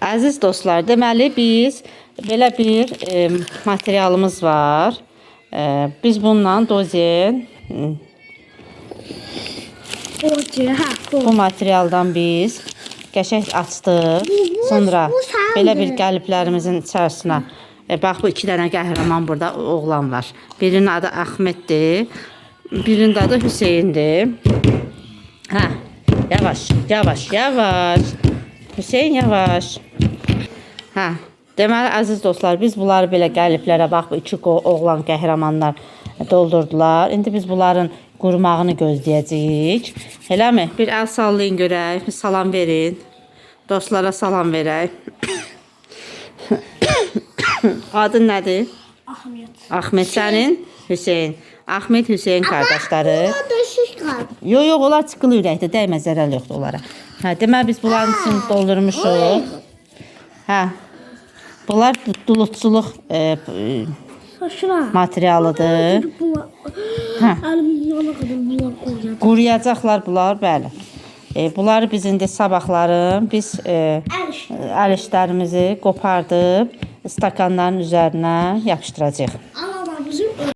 Əziz dostlar, deməli biz belə bir materialımız var. Biz bununla dozen bu materialdan biz qəşəng açdıq. Sonra belə bir qəliblərimizin içərisinə bax bu iki dənə qəhrəman burada oğlan var. Birinin adı Ahmetdir, birinin adı Hüseyndir. Hə, yavaş, yavaş, yavaş. Hüseyn yavaş. Hə, deməli əziz dostlar, biz bunları belə qəliblərə bax bu iki oğlan qəhrəmanlar doldurdular. İndi biz bunların qurumağını gözləyəcəyik. Eləmi? Bir əl sallayın görək, bir salam verin. Dostlara salam verək. Adın nədir? Ahmet. Ahmet sənin? Hüseyn. Ahmet, Hüseyn qardaşları. Yox, yox, onlar çıxılı ürəkdir, dəymə, zərəl yoxdur onlara. Hə, deməli biz bunların için doldurmuşuq. Hə, bunlar dulutçuluq materialıdır. Hə. Quruyacaqlar bunlar, bəli. Bunları biz indi sabahları biz əl işlərimizi qopardıb stakanların üzərinə yapışdıracağıq.